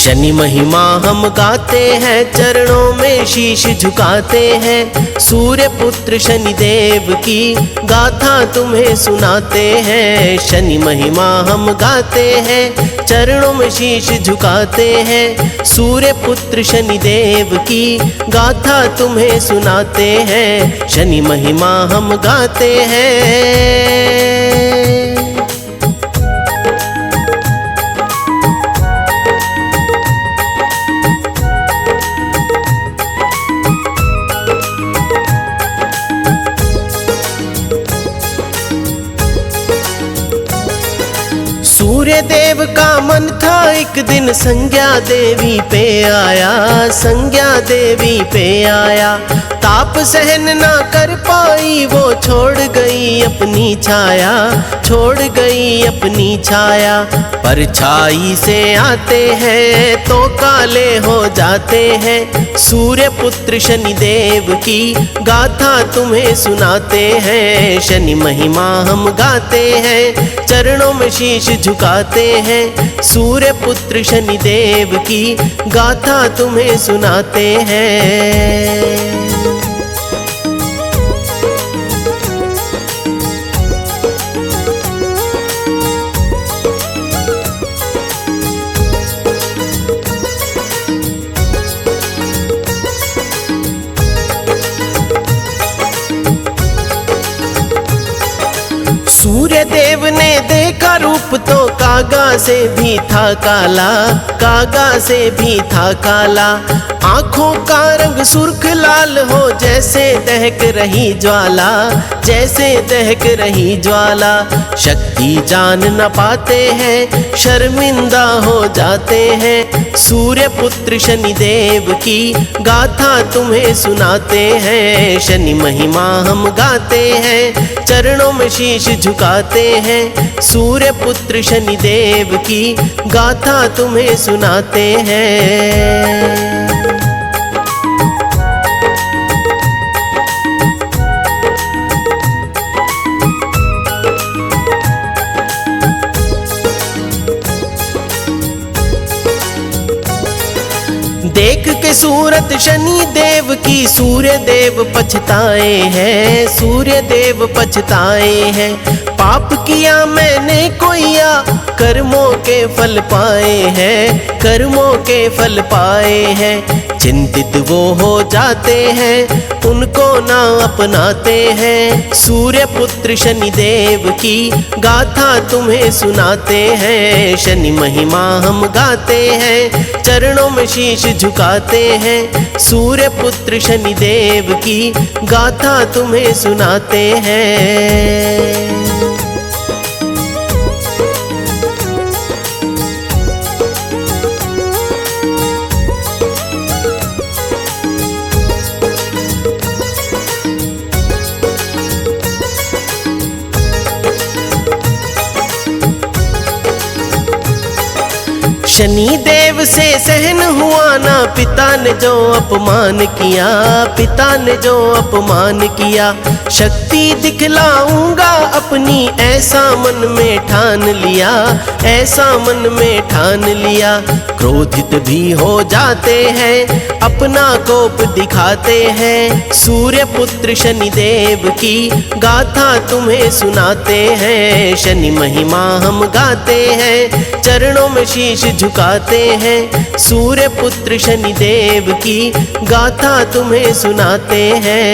शनि महिमा हम गाते हैं, चरणों में शीश झुकाते हैं। सूर्य पुत्र शनि देव की गाथा तुम्हें सुनाते हैं। शनि महिमा हम गाते हैं, चरणों में शीश झुकाते हैं। सूर्य पुत्र शनि देव की गाथा तुम्हें सुनाते हैं। शनि महिमा हम गाते हैं। सूर्य देव का मन था एक दिन संज्ञा देवी पे आया, संज्ञा देवी पे आया। ताप सहन ना कर पाई वो छोड़ गई अपनी छाया, छोड़ गई अपनी छाया। परछाई से आते हैं तो काले हो जाते हैं। सूर्य पुत्र शनि देव की गाथा तुम्हें सुनाते हैं। शनि महिमा हम गाते हैं, चरणों में शीश झुकाते हैं। सूर्य पुत्र शनि देव की गाथा तुम्हें सुनाते हैं। सूर्य देव ने देखा रूप तो कागा से भी था काला, कागा से भी था काला। आंखों का रंग सुर्ख लाल हो जैसे दहक रही ज्वाला, जैसे दहक रही ज्वाला। शक्ति जान न पाते हैं, शर्मिंदा हो जाते हैं। सूर्य पुत्र शनि देव की गाथा तुम्हें सुनाते हैं। शनि महिमा हम गाते हैं, चरणों में शीश झुकाते हैं। सूर्य पुत्र शनि देव की गाथा तुम्हें सुनाते हैं। देख के सूरत शनि देव की सूर्य देव पछताए हैं, सूर्य देव पछताए हैं। पाप किया मैंने कोइया, कर्मों के फल पाए हैं, कर्मों के फल पाए हैं। चिंतित वो हो जाते हैं, उनको ना अपनाते हैं। सूर्य पुत्र शनि देव की गाथा तुम्हें सुनाते हैं। शनि महिमा हम गाते हैं, चरणों में शीश झुकाते हैं। सूर्य पुत्र शनि देव की गाथा तुम्हें सुनाते हैं। शनि देव से सहन हुआ ना पिता ने जो अपमान किया, पिता ने जो अपमान किया। शक्ति दिखलाऊंगा अपनी ऐसा मन में ठान लिया, ऐसा मन में ठान लिया। क्रोधित भी हो जाते हैं, अपना कोप दिखाते हैं। सूर्य पुत्र शनि देव की गाथा तुम्हें सुनाते हैं। शनि महिमा हम गाते हैं, चरणों में शीश झुकाते हैं। सूर्य पुत्र शनि देव की गाथा तुम्हें सुनाते हैं।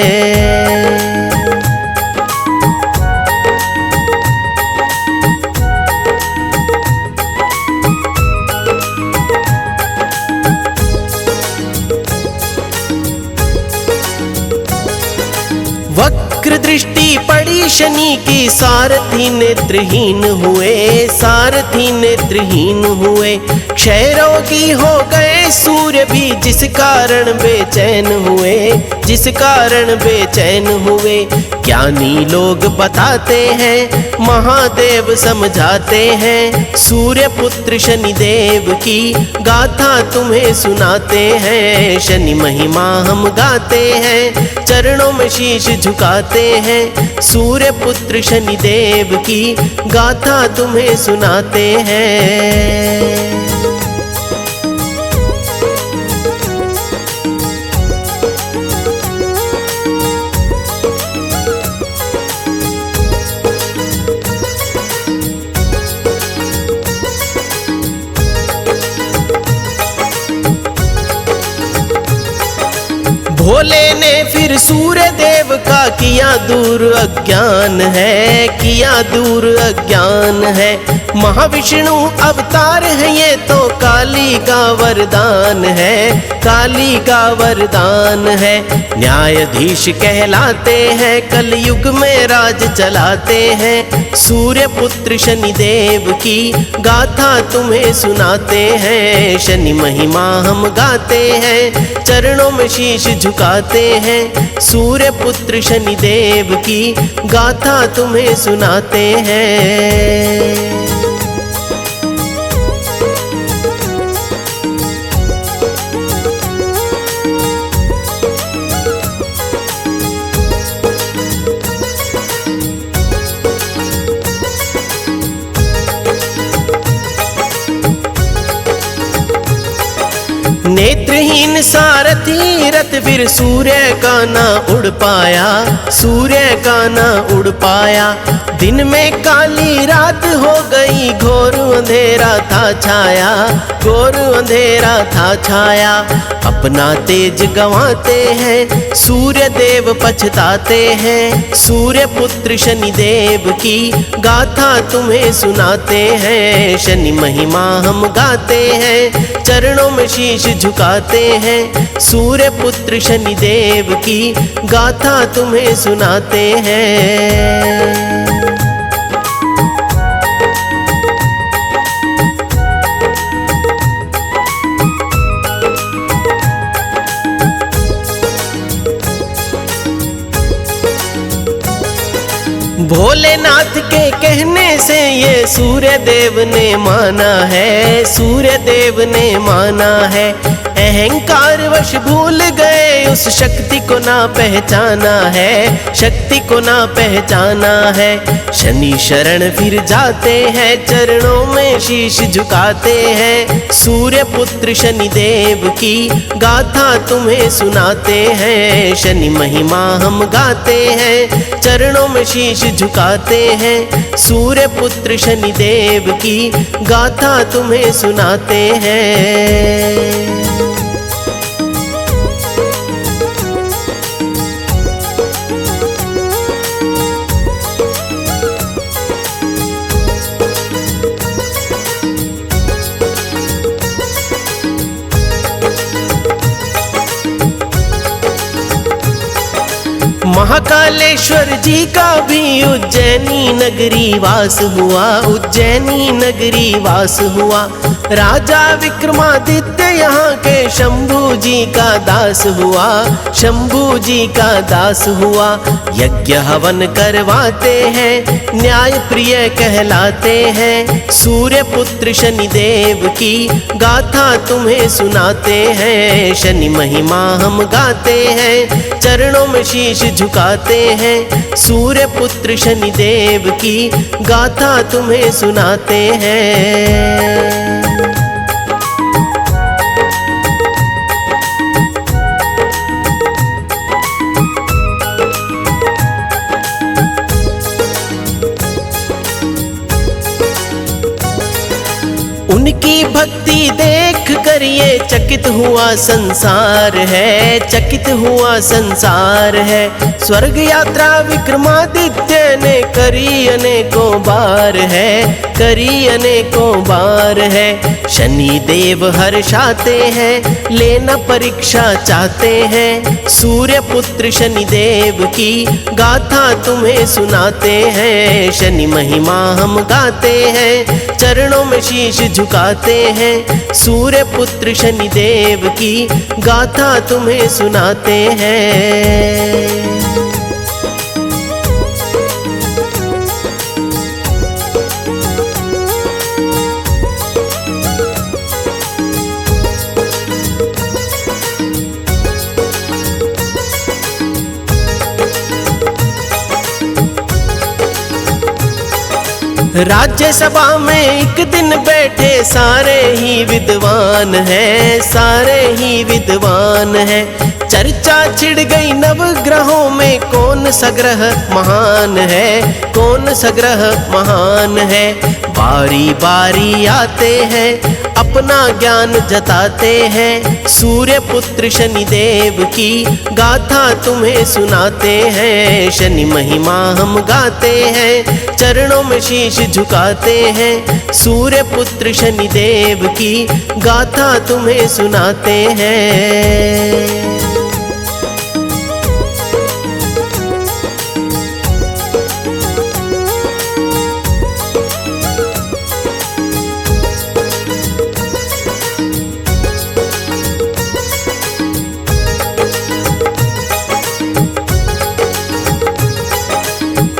वक्र दृष्टि पड़ी शनि की, सारथी नेत्रहीन हुए, सारथी नेत्रहीन हुए। क्षय रोगी हो गए सूर्य भी, जिस कारण बेचैन हुए, जिस कारण बेचैन हुए। ज्ञानी लोग बताते हैं, महादेव समझाते हैं। सूर्य पुत्र शनि देव की गाथा तुम्हें सुनाते हैं। शनि महिमा हम गाते हैं, चरणों में शीश झुकाते हैं। सूर्य पुत्र शनि देव की गाथा तुम्हें सुनाते हैं। भोले ने फिर सूर्य देव का किया दूर अज्ञान है, किया दूर अज्ञान है। महाविष्णु अवतार है ये तो काली का वरदान है, काली का वरदान है। न्यायाधीश कहलाते हैं, कलयुग में राज चलाते हैं। सूर्य पुत्र शनि देव की गाथा तुम्हें सुनाते हैं। शनि महिमा हम गाते हैं, चरणों में शीश झुकाते हैं। सूर्य पुत्र शनि देव की गाथा तुम्हें सुनाते हैं। नेत्रहीन सारथी रथ फिर सूर्य का ना उड़ पाया, सूर्य का ना उड़ पाया। दिन में काली रात हो गई, घोर अंधेरा था छाया, घोर अंधेरा था छाया। अपना तेज गंवाते हैं, सूर्य देव पछताते हैं। सूर्य पुत्र शनि देव की गाथा तुम्हें सुनाते हैं। शनि महिमा हम गाते हैं, चरणों में शीश झुकाते हैं। सूर्य पुत्र शनि देव की गाथा तुम्हें सुनाते हैं। भोलेनाथ के कहने से ये सूर्य देव ने माना है, सूर्य देव ने माना है। अहंकार वश भूल गए, उस शक्ति को ना पहचाना है, शक्ति को ना पहचाना है। शनि शरण फिर जाते हैं, चरणों में शीश झुकाते हैं। सूर्य पुत्र शनि देव की गाथा तुम्हें सुनाते हैं। शनि महिमा हम गाते हैं, चरणों में शीश झुकाते हैं। सूर्य पुत्र शनि देव की गाथा तुम्हें सुनाते हैं। महाकालेश्वर जी का भी उज्जैनी नगरी वास हुआ, उज्जैनी नगरी वास हुआ। राजा विक्रमादित्य यहाँ के शंभू जी का दास हुआ, शंभू जी का दास हुआ। यज्ञ हवन करवाते हैं, न्याय प्रिय कहलाते हैं। सूर्य पुत्र शनि देव की गाथा तुम्हें सुनाते हैं। शनि महिमा हम गाते हैं, चरणों में शीश झुकाते हैं। सूर्य पुत्र शनि देव की गाथा तुम्हें सुनाते हैं। उनकी भक्ति देख कर ये चकित हुआ संसार है, चकित हुआ संसार है। स्वर्ग यात्रा विक्रमादित्य ने करी अनेकों बार है, करी अनेकों बार है। शनि देव हर्षाते हैं, लेना परीक्षा चाहते हैं। सूर्य पुत्र शनि देव की गाथा तुम्हें सुनाते हैं। शनि महिमा हम गाते हैं, चरणों में शीश झुकाते हैं। सूर्य पुत्र शनि देव की गाथा तुम्हें सुनाते हैं। राज्यसभा में एक दिन बैठे सारे ही विद्वान हैं, सारे ही विद्वान हैं। चर्चा छिड़ गई नवग्रहों में, कौन सा ग्रह महान है, कौन सा ग्रह महान है। बारी बारी आते हैं अपना ज्ञान जताते हैं। सूर्य पुत्र शनिदेव की गाथा तुम्हें सुनाते हैं। शनि महिमा हम गाते हैं, चरणों में शीश झुकाते हैं। सूर्य पुत्र शनिदेव की गाथा तुम्हें सुनाते हैं।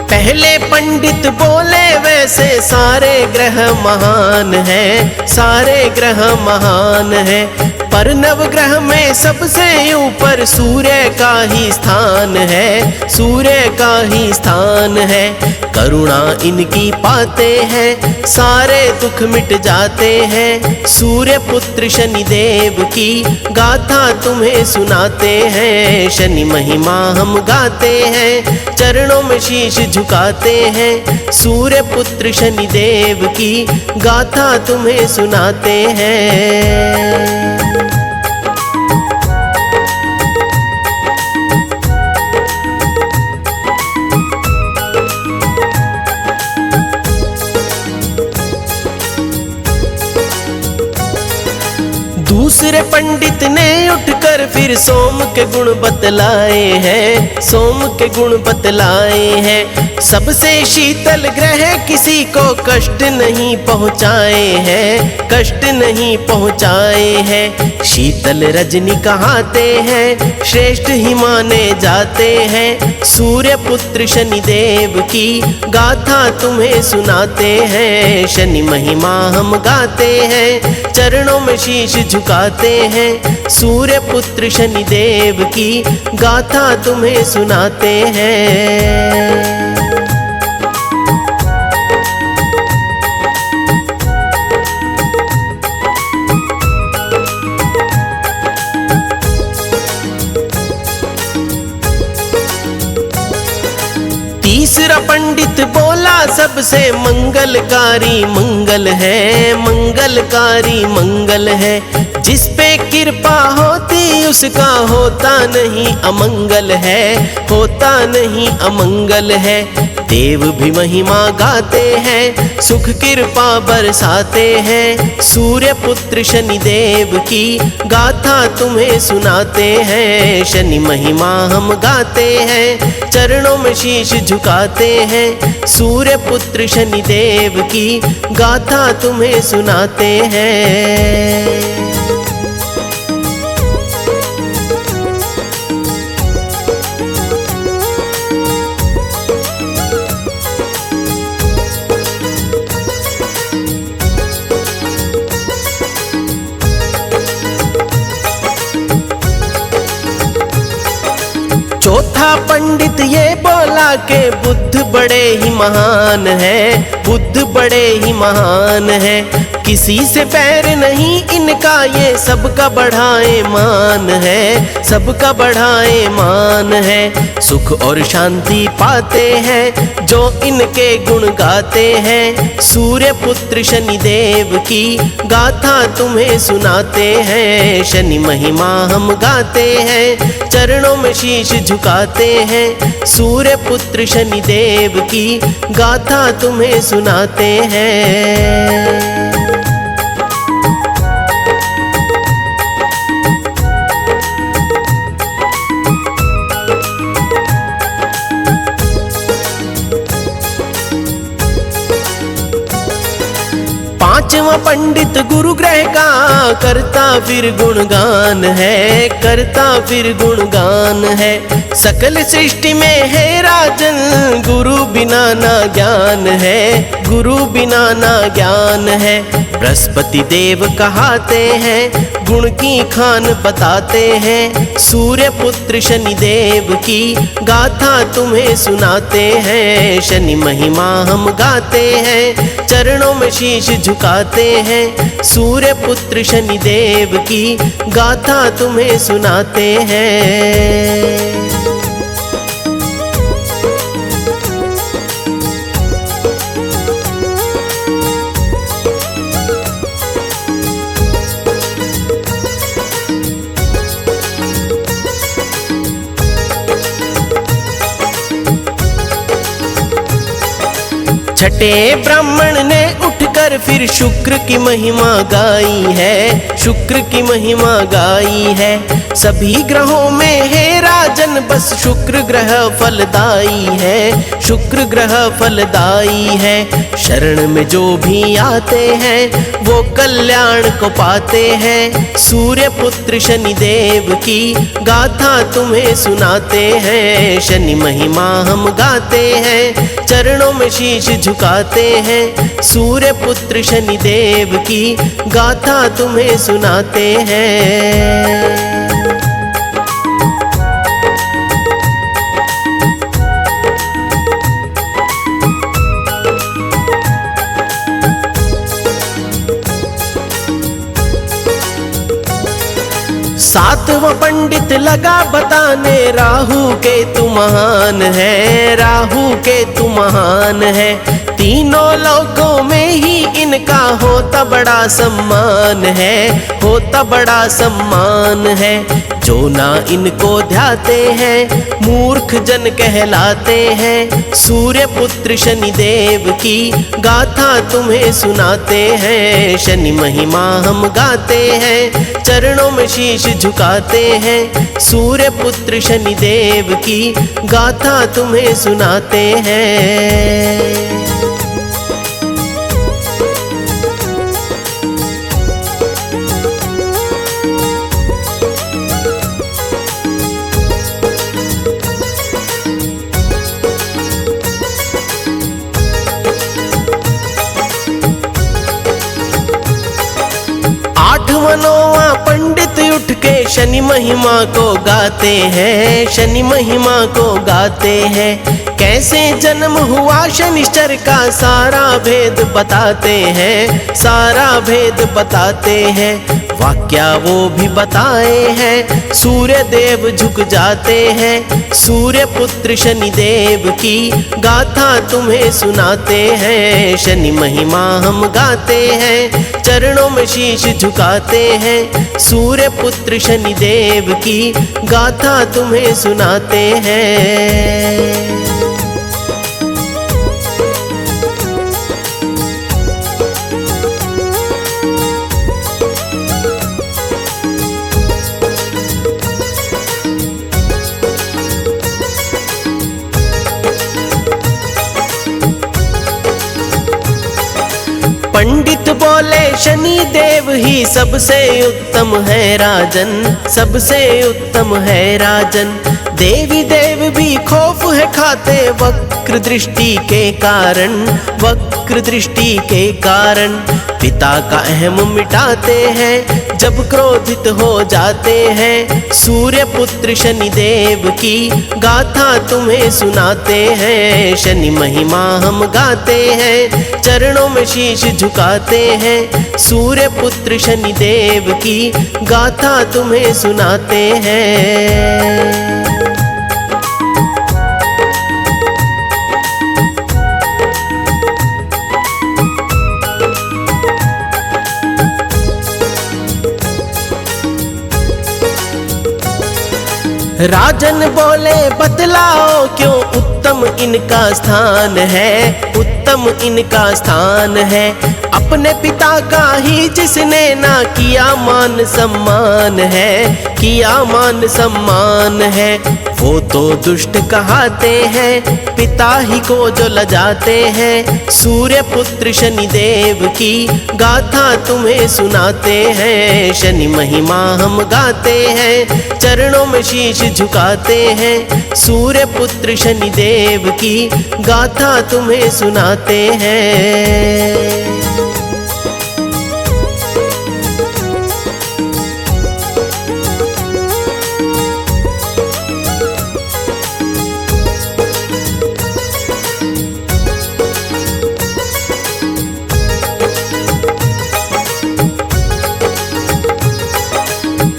पहले पंडित बोले वैसे सारे ग्रह महान हैं, सारे ग्रह महान हैं। पर नवग्रह में सबसे ऊपर सूर्य का ही स्थान है, सूर्य का ही स्थान है। करुणा इनकी पाते हैं, सारे दुख मिट जाते हैं। सूर्य पुत्र शनिदेव की गाथा तुम्हें सुनाते हैं। शनि महिमा हम गाते हैं, चरणों में शीश झुकाते हैं। सूर्य पुत्र शनिदेव की गाथा तुम्हें सुनाते हैं। दूसरे पंडित ने उठकर फिर सोम के गुण बतलाए हैं, सोम के गुण बतलाए हैं। सबसे शीतल ग्रह किसी को कष्ट नहीं पहुँचाए हैं, कष्ट नहीं पहुँचाए हैं। शीतल रजनी कहाते हैं, श्रेष्ठ ही माने जाते हैं। सूर्य पुत्र शनिदेव की गाथा तुम्हें सुनाते हैं। शनि महिमा हम गाते हैं, चरणों में शीश झुकाते हैं। सूर्य पुत्र शनिदेव की गाथा तुम्हें सुनाते हैं। तीसरा पंडित बोला सबसे मंगलकारी मंगल है, मंगलकारी मंगल है। जिस पे कृपा होती उसका होता नहीं अमंगल है, होता नहीं अमंगल है। देव भी महिमा गाते हैं, सुख कृपा बरसाते हैं। सूर्य पुत्र शनिदेव की गाथा तुम्हें सुनाते हैं। शनि महिमा हम गाते हैं, चरणों में शीश झुकाते हैं। सूर्य पुत्र शनिदेव की गाथा तुम्हें सुनाते हैं। चौथा पंडित ये बोला के बुद्ध बड़े ही महान है, बुद्ध बड़े ही महान है। किसी से पैर नहीं इनका, ये सबका बढ़ाए मान है, सबका बढ़ाए मान है। सुख और शांति पाते हैं जो इनके गुण गाते हैं। सूर्य पुत्र शनिदेव की गाथा तुम्हें सुनाते हैं। शनि महिमा हम गाते हैं, चरणों में शीश झुकाते हैं। सूर्य पुत्र शनिदेव की गाथा तुम्हें सुनाते हैं। पांचवा पंडित गुरु ग्रह का करता फिर गुणगान है, करता फिर गुणगान है। सकल सृष्टि में है राजन, गुरु बिना ना ज्ञान है, गुरु बिना ना ज्ञान है। बृहस्पति देव कहाते हैं, गुण की खान बताते हैं। सूर्य पुत्र शनिदेव की गाथा तुम्हें सुनाते हैं। शनि महिमा हम गाते हैं, चरणों में शीश झुकाते हैं। सूर्य पुत्र शनिदेव की गाथा तुम्हें सुनाते हैं। छठे ब्राह्मण ने उठकर फिर शुक्र की महिमा गाई है, शुक्र की महिमा गाई है। सभी ग्रहों में है राजन, बस शुक्र ग्रह फलदाई है, शुक्र ग्रह फलदाई है। शरण में जो भी आते हैं वो कल्याण को पाते हैं। सूर्य पुत्र शनि देव की गाथा तुम्हें सुनाते हैं। शनि महिमा हम गाते हैं, चरणों में शीश झुकाते हैं। सूर्य पुत्र शनि देव की गाथा तुम्हें सुनाते हैं। सातवां पंडित लगा बताने, राहु केतु महान है, राहु केतु महान है। तीनों लोकों में ही इनका होता बड़ा सम्मान है, होता बड़ा सम्मान है। जो ना इनको ध्याते हैं मूर्ख जन कहलाते हैं। सूर्य पुत्र शनि देव की गाथा तुम्हें सुनाते हैं। शनि महिमा हम गाते हैं, चरणों में शीश झुकाते हैं। सूर्य पुत्र शनि देव की गाथा तुम्हें सुनाते हैं। नौवां पंडित उठ के शनि महिमा को गाते हैं, शनि महिमा को गाते हैं। कैसे जन्म हुआ शनिश्चर का सारा भेद बताते हैं, सारा भेद बताते हैं। वाक्या वो भी बताए हैं, सूर्य देव झुक जाते हैं। सूर्य पुत्र शनि देव की गाथा तुम्हें सुनाते हैं। शनि महिमा हम गाते हैं, चरणों में शीश झुकाते हैं। सूर्य पुत्र शनि देव की गाथा तुम्हें सुनाते हैं। पंडित बोले शनि देव ही सबसे उत्तम है राजन, सबसे उत्तम है राजन। देवी देव भी खौफ है खाते वक्र दृष्टि के कारण, वक्र दृष्टि के कारण। पिता का अहम मिटाते हैं जब क्रोधित हो जाते हैं। सूर्य पुत्र शनि देव की गाथा तुम्हें सुनाते हैं। शनि महिमा हम गाते हैं, चरणों में शीश झुकाते हैं। सूर्य पुत्र शनि देव की गाथा तुम्हें सुनाते हैं। राजन बोले बतलाओ क्यों उत्तम इनका स्थान है, उत्तम इनका स्थान है। अपने पिता का ही जिसने ना किया मान सम्मान है, किया मान सम्मान है। वो तो दुष्ट कहाते हैं, पिता ही को जो लजाते हैं। सूर्य पुत्र शनि देव की गाथा तुम्हें सुनाते हैं। शनि महिमा हम गाते हैं, चरणों में शीश झुकाते हैं। सूर्य पुत्र शनि देव की गाथा तुम्हें सुनाते हैं।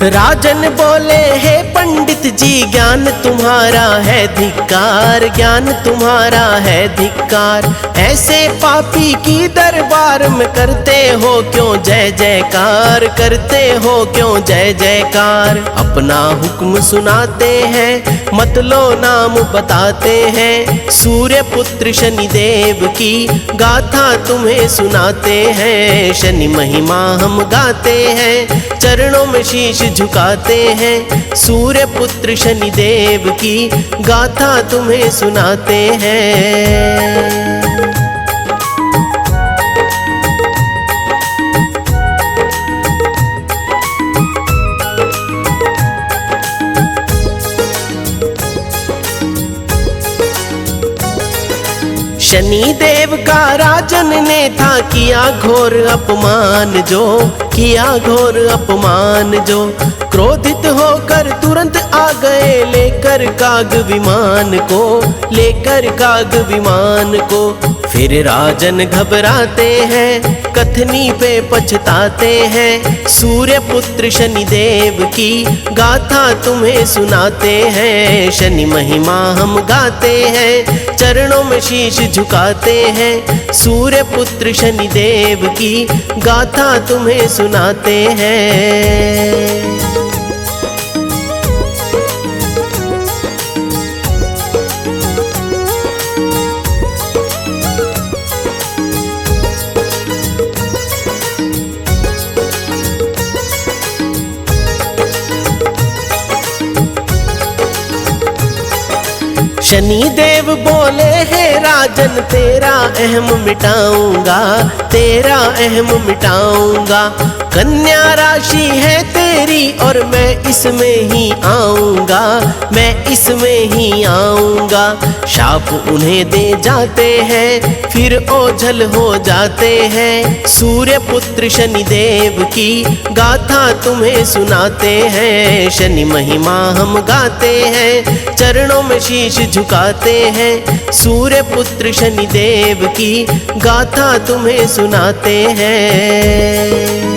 राजन बोले हे पंडित जी ज्ञान तुम्हारा है धिक्कार, ज्ञान तुम्हारा है धिक्कार। ऐसे पापी की दरबार में करते हो क्यों जय जयकार, करते हो क्यों जय जयकार। अपना हुक्म सुनाते हैं मत लो नाम बताते हैं, सूर्य पुत्र शनि देव की गाथा तुम्हें सुनाते हैं। शनि महिमा हम गाते हैं चरणों में शीश झुकाते हैं, सूर्य पुत्र शनि देव की गाथा तुम्हें सुनाते हैं। शनि देव का राजन ने था किया घोर अपमान जो, किया घोर अपमान जो। क्रोधित होकर तुरंत आ गए लेकर काग विमान को, लेकर काग विमान को। फिर राजन घबराते हैं कथनी पे पछताते हैं, सूर्य पुत्र शनि देव की गाथा तुम्हें सुनाते हैं। शनि महिमा हम गाते हैं चरणों में शीश झुकाते हैं, सूर्य पुत्र शनि देव की गाथा तुम्हें सुनाते हैं। शनि देव बोले हे राजन तेरा अहम मिटाऊंगा, तेरा अहम मिटाऊंगा। कन्या राशि है तेरी और मैं इसमें ही आऊंगा, मैं इसमें ही आऊंगा। शाप उन्हें दे जाते हैं फिर ओझल हो जाते हैं, सूर्य पुत्र शनि देव की गाथा तुम्हें सुनाते हैं। शनि महिमा हम गाते हैं चरणों में शीश झुकाते हैं, सूर्य पुत्र शनि देव की गाथा तुम्हें सुनाते हैं।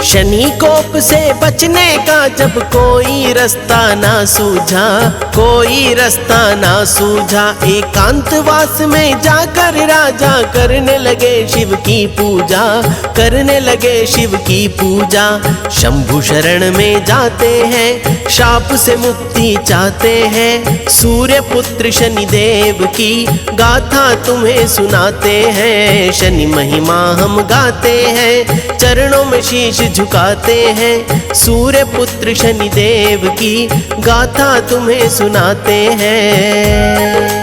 शनि कोप से बचने का जब कोई रास्ता ना सूझा, कोई रास्ता ना सूझा। एकांतवास में जाकर राजा करने लगे शिव की पूजा, करने लगे शिव की पूजा। शंभु शरण में जाते हैं शाप से मुक्ति चाहते हैं, सूर्य पुत्र शनि देव की गाथा तुम्हें सुनाते हैं। शनि महिमा हम गाते हैं चरणों में शीश झुकाते हैं, सूर्य पुत्र शनि देव की गाथा तुम्हें सुनाते हैं।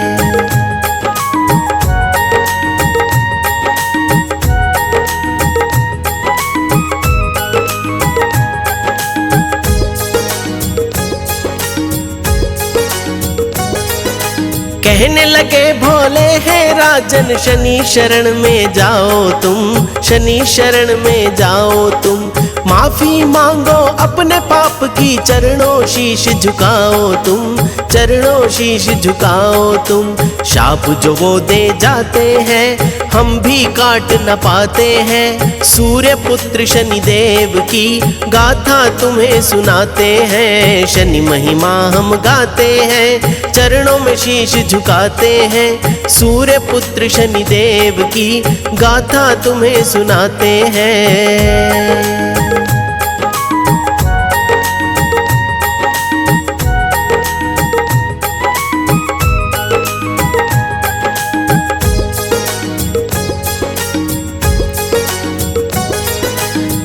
कहने लगे भोले हे राजन शनि शरण में जाओ तुम, शनि शरण में जाओ तुम। माफी मांगो अपने पाप की चरणों शीश झुकाओ तुम, चरणों शीश झुकाओ तुम। शाप जो वो दे जाते हैं हम भी काट न पाते हैं, सूर्य पुत्र शनि देव की गाथा तुम्हें सुनाते हैं। शनि महिमा हम गाते हैं चरणों में शीश झुकाते हैं, सूर्य पुत्र शनि देव की गाथा तुम्हें सुनाते हैं।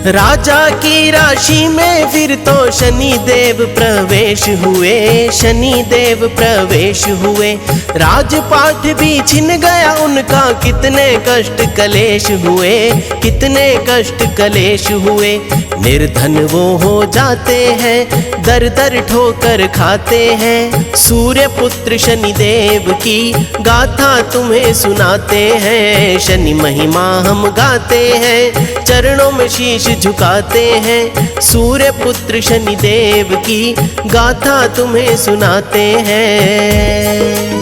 राजा की राशि में फिर तो शनि देव प्रवेश हुए, शनि देव प्रवेश हुए। राजपाट भी छिन गया उनका, कितने कष्ट कलेश हुए, कितने कष्ट कलेश हुए। निर्धन वो हो जाते हैं, दर दर ठोकर खाते हैं। सूर्य पुत्र शनिदेव की गाथा तुम्हें सुनाते हैं। शनि महिमा हम गाते हैं, चरणों में शीश झुकाते हैं। सूर्य पुत्र शनिदेव की गाथा तुम्हें सुनाते हैं।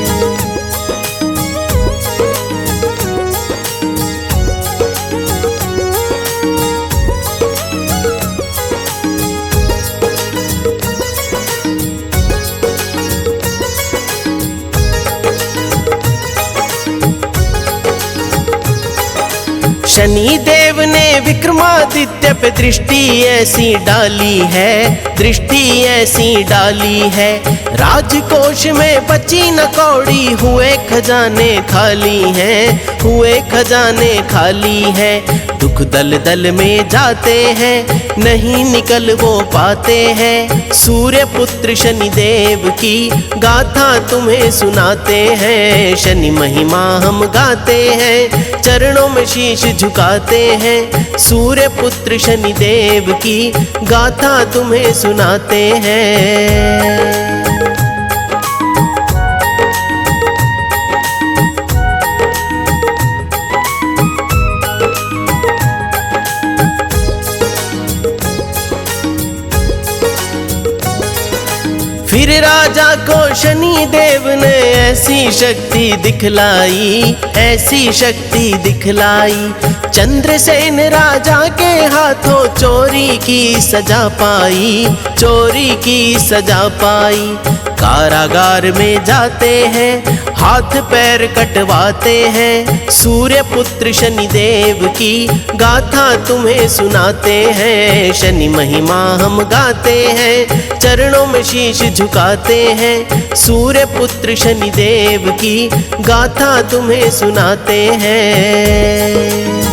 शनि देव ने विक्रमादित्य पे दृष्टि ऐसी डाली है, दृष्टि ऐसी डाली है। राजकोष में बची न कौड़ी, हुए खजाने खाली हैं, हुए खजाने खाली हैं। दुख दल दल में जाते हैं, नहीं निकल वो पाते हैं। सूर्य पुत्र शनिदेव की गाथा तुम्हें सुनाते हैं। शनि महिमा हम गाते हैं, चरणों में शीश झुकाते हैं। सूर्य पुत्र शनिदेव की गाथा तुम्हें सुनाते हैं। फिर राजा को शनि देव ने ऐसी शक्ति दिखलाई, ऐसी शक्ति दिखलाई। चंद्रसेन राजा के हाथों चोरी की सजा पाई, चोरी की सजा पाई। कारागार में जाते हैं, हाथ पैर कटवाते हैं। सूर्य पुत्र शनिदेव की गाथा तुम्हें सुनाते हैं। शनि महिमा हम गाते हैं, चरणों में शीश झुकाते हैं। सूर्य पुत्र शनिदेव की गाथा तुम्हें सुनाते हैं।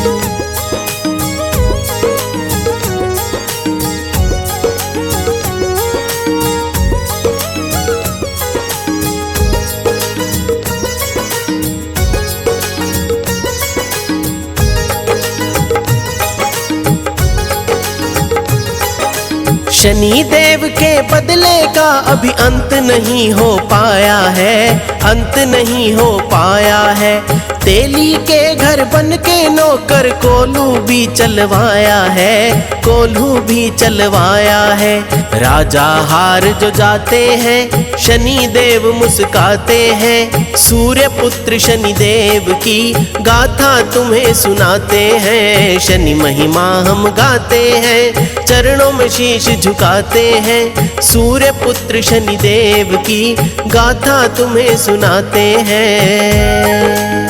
शनि देव के बदले का अभी अंत नहीं हो पाया है, अंत नहीं हो पाया है। तेली के घर बन के नौकर कोल्हू भी चलवाया है, कोल्हू भी चलवाया है। राजा हार जो जाते हैं, शनि देव मुस्काते हैं। सूर्य पुत्र शनिदेव की गाथा तुम्हें सुनाते हैं। शनि महिमा हम गाते हैं, चरणों में शीश झुकाते हैं। सूर्य पुत्र शनिदेव की गाथा तुम्हें सुनाते हैं।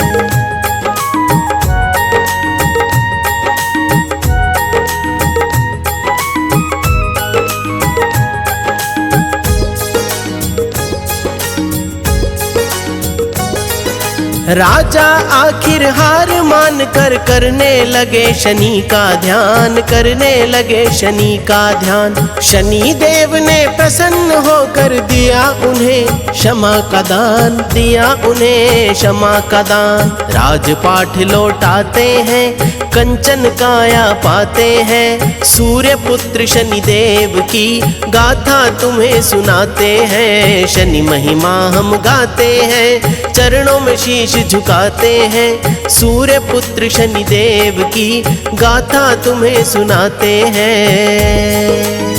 राजा आखिर हार मान कर करने लगे शनि का ध्यान, करने लगे शनि का ध्यान। शनि देव ने प्रसन्न होकर दिया उन्हें क्षमा का दान, दिया उन्हें क्षमा का दान। राजपाठ लौटाते हैं, कंचन काया पाते हैं। सूर्य पुत्र शनिदेव की गाथा तुम्हें सुनाते हैं। शनि महिमा हम गाते हैं, चरणों में शीश झुकाते हैं। सूर्य पुत्र शनिदेव की गाथा तुम्हें सुनाते हैं।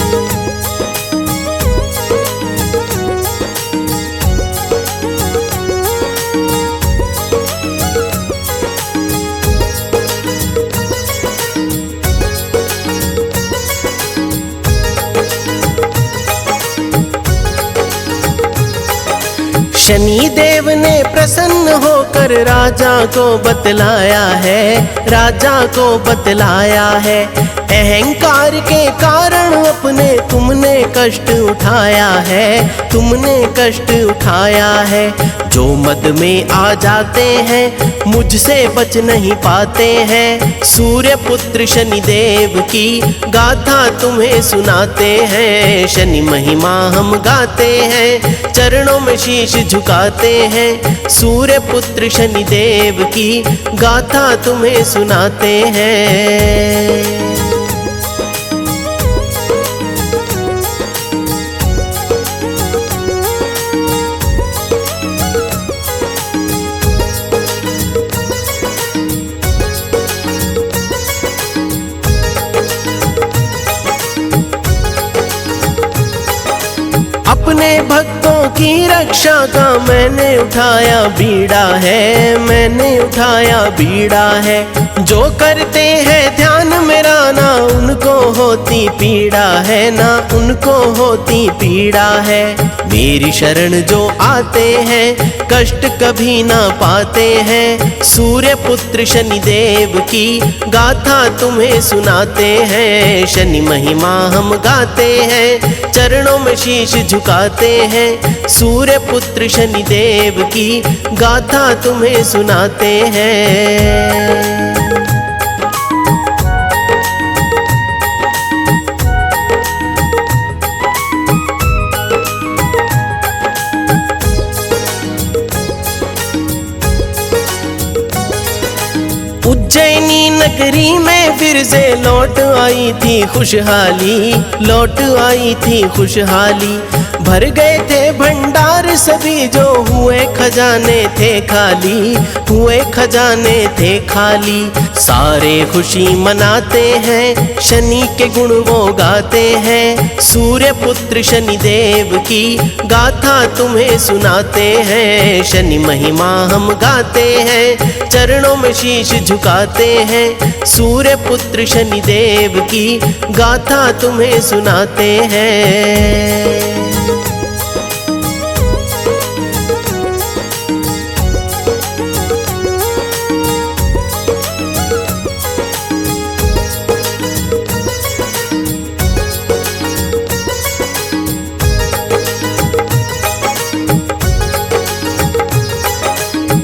शनि देव ने प्रसन्न होकर राजा को बतलाया है, राजा को बतलाया है। अहंकार के कारण अपने तुमने कष्ट उठाया है, तुमने कष्ट उठाया है। जो मद में आ जाते हैं मुझसे बच नहीं पाते हैं। सूर्य पुत्र शनिदेव की गाथा तुम्हें सुनाते हैं। शनि महिमा हम गाते हैं, चरणों में शीश झुकाते हैं। सूर्य पुत्र शनिदेव की गाथा तुम्हें सुनाते हैं। भक्तों की रक्षा का मैंने उठाया बीड़ा है, मैंने उठाया बीड़ा है। जो करते हैं ध्यान मेरा ना उनको होती पीड़ा है, ना उनको होती पीड़ा है। मेरी शरण जो आते हैं कष्ट कभी ना पाते हैं। सूर्य पुत्र शनिदेव की गाथा तुम्हें सुनाते हैं। शनि महिमा हम गाते हैं, चरणों में शीश झुकाते हैं। सूर्य पुत्र शनिदेव की गाथा तुम्हें सुनाते हैं। उज्जैनी नगरी में फिर से लौट आई थी खुशहाली, लौट आई थी खुशहाली। भर गए थे भंडार सभी जो हुए खजाने थे खाली, हुए खजाने थे खाली। सारे खुशी मनाते हैं, शनि के गुण वो गाते हैं। सूर्य पुत्र शनिदेव की गाथा तुम्हें सुनाते हैं। शनि महिमा हम गाते हैं, चरणों में शीश झुकाते हैं। सूर्य पुत्र शनिदेव की गाथा तुम्हें सुनाते हैं।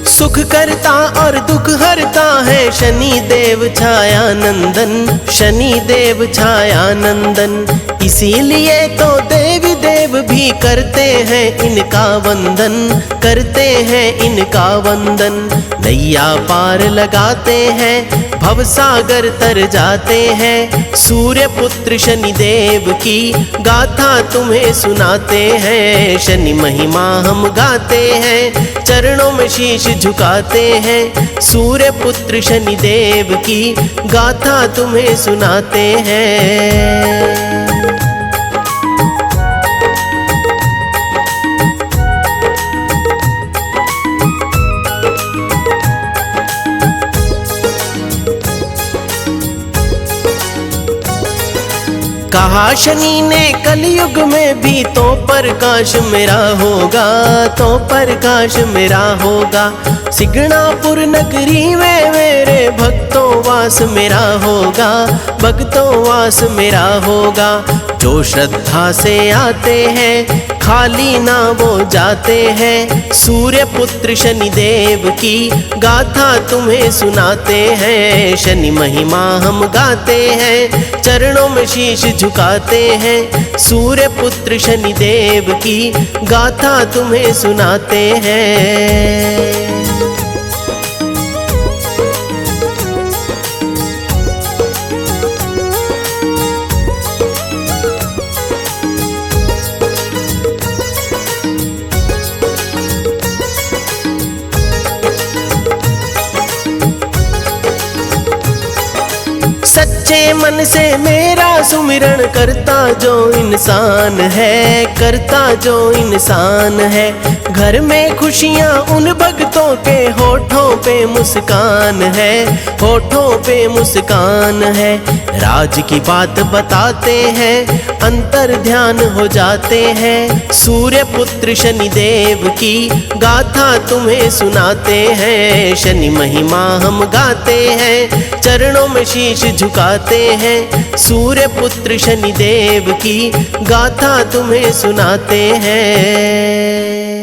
सुख करता और दुख हरता है शनि देव छाया नंदन, शनि देव छाया नंदन। इसीलिए तो देवी देव भी करते हैं इनका वंदन, करते हैं इनका वंदन। नैया पार लगाते हैं, भवसागर तर जाते हैं। सूर्य पुत्र शनिदेव की गाथा तुम्हें सुनाते हैं। शनि महिमा हम गाते हैं, चरणों में शीश झुकाते हैं। सूर्य पुत्र शनिदेव की गाथा तुम्हें सुनाते हैं। कहा शनि ने कलयुग में भी तो प्रकाश मेरा होगा, तो प्रकाश मेरा होगा। सिगणापुर नगरी में मेरे भक्तों वास मेरा होगा, भक्तों वास मेरा होगा। जो श्रद्धा से आते हैं खाली ना वो जाते हैं। सूर्य पुत्र शनिदेव की गाथा तुम्हें सुनाते हैं। शनि महिमा हम गाते हैं, चरणों में शीश झुकाते हैं। सूर्य पुत्र शनिदेव की गाथा तुम्हें सुनाते हैं। सच्चे मन से मेरा सुमिरन करता जो इंसान है, करता जो इंसान है। घर में खुशियाँ उन भक्तों के होठों पे मुस्कान है, होठों पे मुस्कान है। राज की बात बताते हैं, अंतर ध्यान हो जाते हैं। सूर्य पुत्र शनिदेव की गाथा तुम्हें सुनाते हैं। शनि महिमा हम गाते हैं, चरणों में शीश झुकाते हैं। सूर्य पुत्र शनिदेव की गाथा तुम्हें सुनाते हैं।